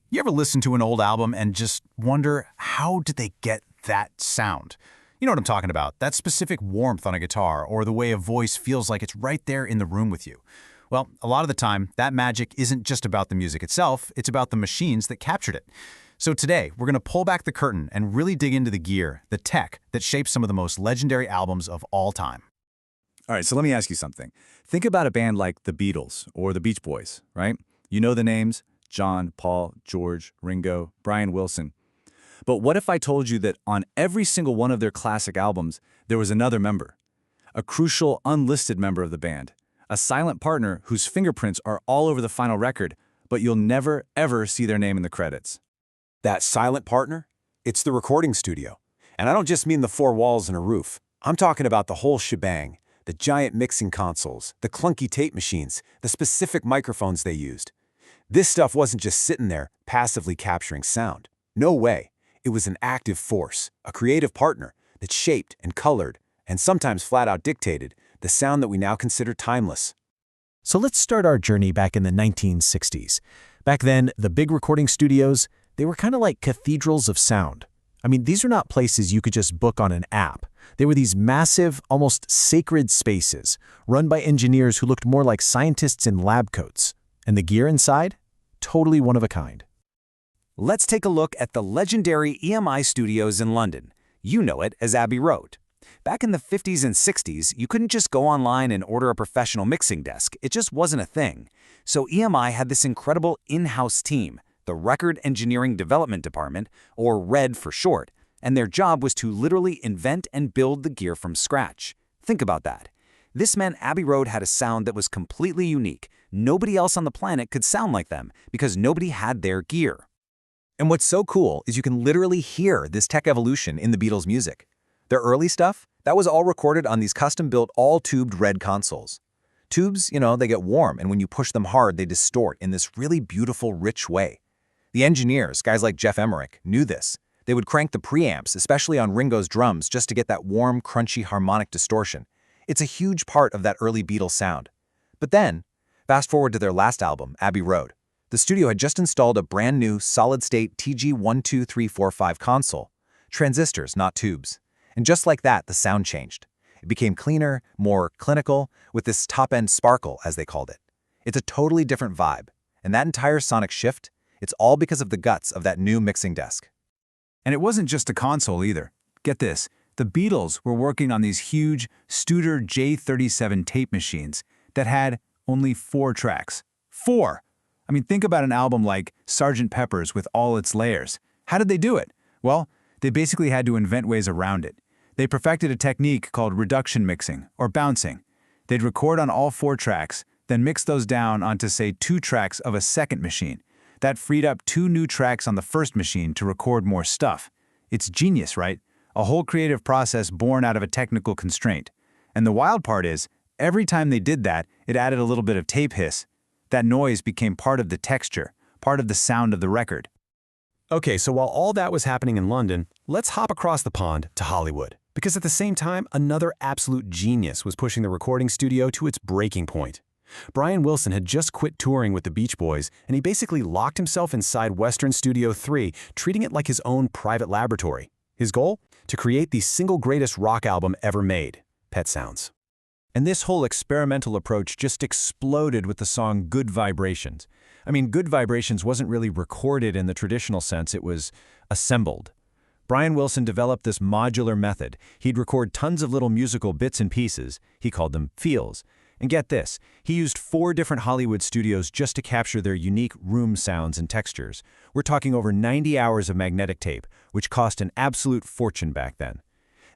You ever listen to an old album and just wonder, how did they get that sound? You know what I'm talking about, that specific warmth on a guitar or the way a voice feels like it's right there in the room with you. Well, a lot of the time, that magic isn't just about the music itself, it's about the machines that captured it. So today, we're going to pull back the curtain and really dig into the gear, the tech that shapes some of the most legendary albums of all time. All right, so let me ask you something. Think about a band like the Beatles or the Beach Boys, right? You know the names: John, Paul, George, Ringo, Brian Wilson. But what if I told you that on every single one of their classic albums, there was another member? A crucial, unlisted member of the band. A silent partner whose fingerprints are all over the final record, but you'll never, ever see their name in the credits. That silent partner? It's the recording studio. And I don't just mean the four walls and a roof. I'm talking about the whole shebang. The giant mixing consoles, the clunky tape machines, the specific microphones they used. This stuff wasn't just sitting there, passively capturing sound. No way. It was an active force, a creative partner that shaped and colored, and sometimes flat-out dictated, the sound that we now consider timeless. So let's start our journey back in the 1960s. Back then, the big recording studios, they were kind of like cathedrals of sound. I mean, these are not places you could just book on an app. They were these massive, almost sacred spaces, run by engineers who looked more like scientists in lab coats. And the gear inside? Totally one of a kind. Let's take a look at the legendary EMI studios in London. You know it as Abbey Road. Back in the 50s and 60s, you couldn't just go online and order a professional mixing desk. It just wasn't a thing. So EMI had this incredible in-house team, the Record Engineering Development Department, or RED for short, and their job was to literally invent and build the gear from scratch. Think about that. This meant Abbey Road had a sound that was completely unique. Nobody else on the planet could sound like them because nobody had their gear. And what's so cool is you can literally hear this tech evolution in the Beatles' music. Their early stuff, that was all recorded on these custom-built, all-tubed RED consoles. Tubes, they get warm, and when you push them hard, they distort in this really beautiful, rich way. The engineers, guys like Jeff Emmerich, knew this. They would crank the preamps, especially on Ringo's drums, just to get that warm, crunchy harmonic distortion. It's a huge part of that early Beatles sound. But then, fast forward to their last album, Abbey Road. The studio had just installed a brand new solid-state TG12345 console. Transistors, not tubes. And just like that, the sound changed. It became cleaner, more clinical, with this top-end sparkle, as they called it. It's a totally different vibe. And that entire sonic shift, it's all because of the guts of that new mixing desk. And it wasn't just a console either. Get this, the Beatles were working on these huge Studer J37 tape machines that had only 4 tracks. 4! I mean, think about an album like Sgt. Pepper's with all its layers. How did they do it? Well, they basically had to invent ways around it. They perfected a technique called reduction mixing, or bouncing. They'd record on all 4 tracks, then mix those down onto, say, 2 tracks of a second machine. That freed up 2 new tracks on the first machine to record more stuff. It's genius, right? A whole creative process born out of a technical constraint. And the wild part is, every time they did that, it added a little bit of tape hiss. That noise became part of the texture, part of the sound of the record. Okay, so while all that was happening in London, let's hop across the pond to Hollywood. Because at the same time, another absolute genius was pushing the recording studio to its breaking point. Brian Wilson had just quit touring with the Beach Boys, and he basically locked himself inside Western Studio 3, treating it like his own private laboratory. His goal? To create the single greatest rock album ever made, Pet Sounds. And this whole experimental approach just exploded with the song Good Vibrations. I mean, Good Vibrations wasn't really recorded in the traditional sense, it was assembled. Brian Wilson developed this modular method. He'd record tons of little musical bits and pieces. He called them feels. And get this, he used 4 different Hollywood studios just to capture their unique room sounds and textures. We're talking over 90 hours of magnetic tape, which cost an absolute fortune back then.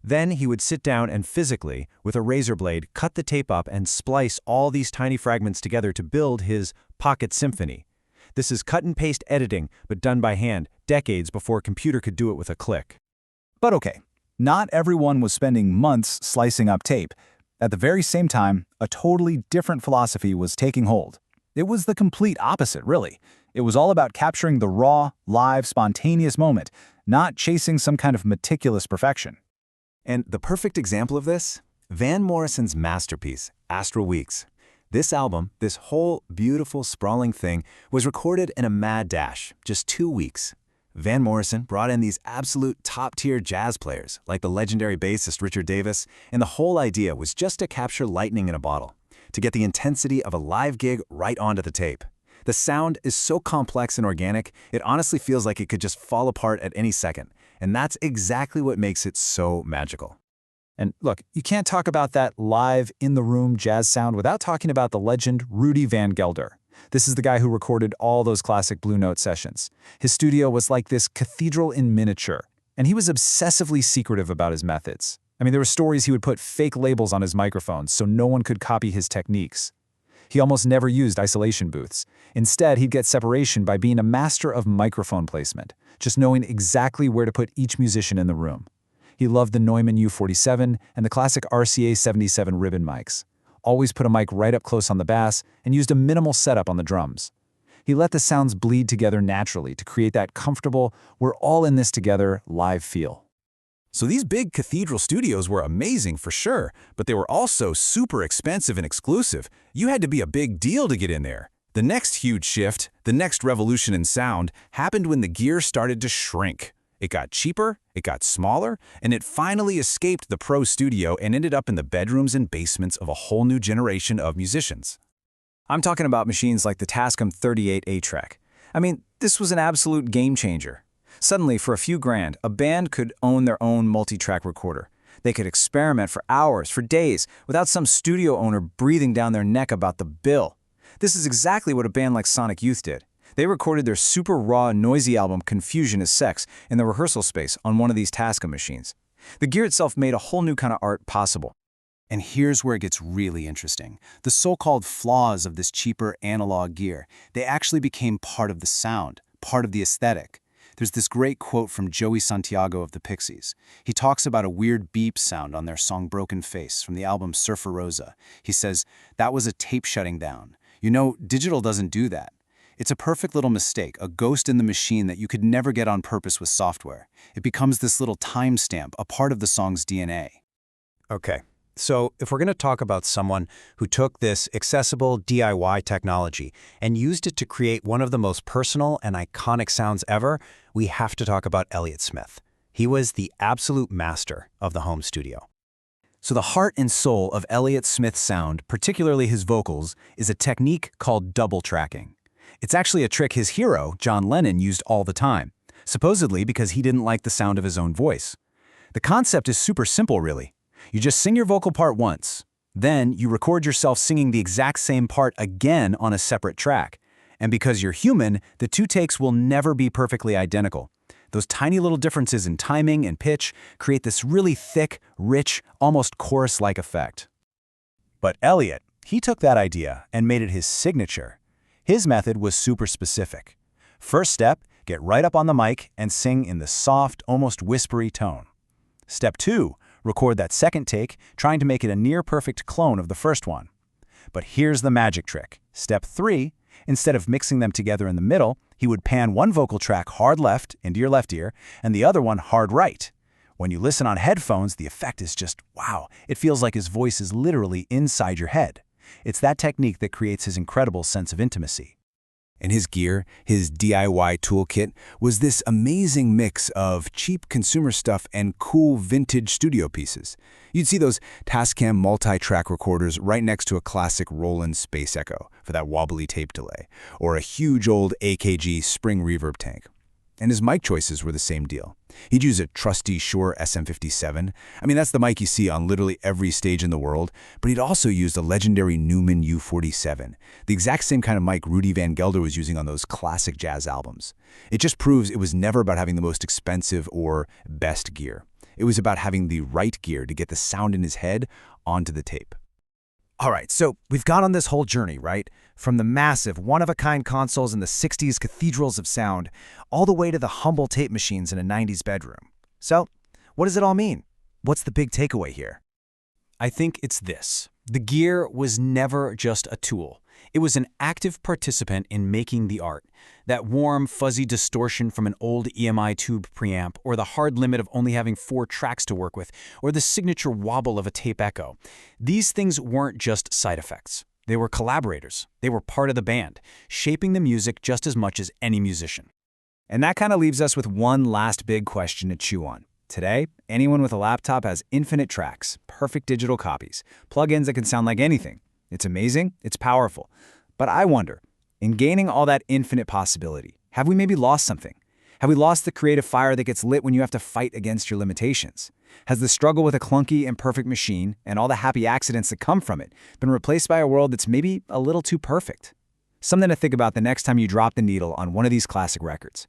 Then he would sit down and physically, with a razor blade, cut the tape up and splice all these tiny fragments together to build his Pocket Symphony. This is cut-and-paste editing, but done by hand, decades before a computer could do it with a click. But okay, not everyone was spending months slicing up tape. At the very same time, a totally different philosophy was taking hold. It was the complete opposite, really. It was all about capturing the raw, live, spontaneous moment, not chasing some kind of meticulous perfection. And the perfect example of this? Van Morrison's masterpiece, Astral Weeks. This album, this whole beautiful, sprawling thing, was recorded in a mad dash, just 2 weeks. Van Morrison brought in these absolute top-tier jazz players, like the legendary bassist Richard Davis, and the whole idea was just to capture lightning in a bottle, to get the intensity of a live gig right onto the tape. The sound is so complex and organic, it honestly feels like it could just fall apart at any second, and that's exactly what makes it so magical. And look, you can't talk about that live, in-the-room jazz sound without talking about the legend Rudy Van Gelder. This is the guy who recorded all those classic Blue Note sessions. His studio was like this cathedral in miniature, and he was obsessively secretive about his methods. I mean, there were stories he would put fake labels on his microphones so no one could copy his techniques. He almost never used isolation booths. Instead, he'd get separation by being a master of microphone placement, just knowing exactly where to put each musician in the room. He loved the Neumann U47 and the classic RCA 77 ribbon mics. Always put a mic right up close on the bass and used a minimal setup on the drums. He let the sounds bleed together naturally to create that comfortable, we're all in this together live feel. So these big cathedral studios were amazing for sure, but they were also super expensive and exclusive. You had to be a big deal to get in there. The next huge shift, the next revolution in sound, happened when the gear started to shrink. It got cheaper, it got smaller, and it finally escaped the pro studio and ended up in the bedrooms and basements of a whole new generation of musicians. I'm talking about machines like the Tascam 38 A-Track. I mean, this was an absolute game changer. Suddenly, for a few grand, a band could own their own multi-track recorder. They could experiment for hours, for days, without some studio owner breathing down their neck about the bill. This is exactly what a band like Sonic Youth did. They recorded their super raw, noisy album Confusion is Sex in the rehearsal space on one of these Tascam machines. The gear itself made a whole new kind of art possible. And here's where it gets really interesting. The so-called flaws of this cheaper analog gear, they actually became part of the sound, part of the aesthetic. There's this great quote from Joey Santiago of the Pixies. He talks about a weird beep sound on their song Broken Face from the album Surfer Rosa. He says, "That was a tape shutting down. You know, digital doesn't do that. It's a perfect little mistake, a ghost in the machine that you could never get on purpose with software. It becomes this little timestamp, a part of the song's DNA." Okay, so if we're going to talk about someone who took this accessible DIY technology and used it to create one of the most personal and iconic sounds ever, we have to talk about Elliott Smith. He was the absolute master of the home studio. So the heart and soul of Elliott Smith's sound, particularly his vocals, is a technique called double tracking. It's actually a trick his hero, John Lennon, used all the time, supposedly because he didn't like the sound of his own voice. The concept is super simple, really. You just sing your vocal part once. Then you record yourself singing the exact same part again on a separate track. And because you're human, the two takes will never be perfectly identical. Those tiny little differences in timing and pitch create this really thick, rich, almost chorus-like effect. But Elliott, he took that idea and made it his signature. His method was super specific. First step, get right up on the mic and sing in the soft, almost whispery tone. Step 2, record that second take, trying to make it a near-perfect clone of the first one. But here's the magic trick. Step 3, instead of mixing them together in the middle, he would pan one vocal track hard left into your left ear and the other one hard right. When you listen on headphones, the effect is just wow. It feels like his voice is literally inside your head. It's that technique that creates his incredible sense of intimacy. And his gear, his DIY toolkit, was this amazing mix of cheap consumer stuff and cool vintage studio pieces. You'd see those Tascam multi-track recorders right next to a classic Roland Space Echo for that wobbly tape delay, or a huge old AKG spring reverb tank. And his mic choices were the same deal. He'd use a trusty Shure SM57. I mean, that's the mic you see on literally every stage in the world, but he'd also used a legendary Neumann U47, the exact same kind of mic Rudy Van Gelder was using on those classic jazz albums. It just proves it was never about having the most expensive or best gear. It was about having the right gear to get the sound in his head onto the tape. All right, so we've gone on this whole journey, right? From the massive, one-of-a-kind consoles in the 60s cathedrals of sound, all the way to the humble tape machines in a 90s bedroom. So, what does it all mean? What's the big takeaway here? I think it's this. The gear was never just a tool. It was an active participant in making the art. That warm, fuzzy distortion from an old EMI tube preamp, or the hard limit of only having 4 tracks to work with, or the signature wobble of a tape echo. These things weren't just side effects. They were collaborators. They were part of the band, shaping the music just as much as any musician. And that kind of leaves us with one last big question to chew on. Today, anyone with a laptop has infinite tracks, perfect digital copies, plugins that can sound like anything. It's amazing, it's powerful. But I wonder, in gaining all that infinite possibility, have we maybe lost something? Have we lost the creative fire that gets lit when you have to fight against your limitations? Has the struggle with a clunky, imperfect machine and all the happy accidents that come from it been replaced by a world that's maybe a little too perfect? Something to think about the next time you drop the needle on one of these classic records.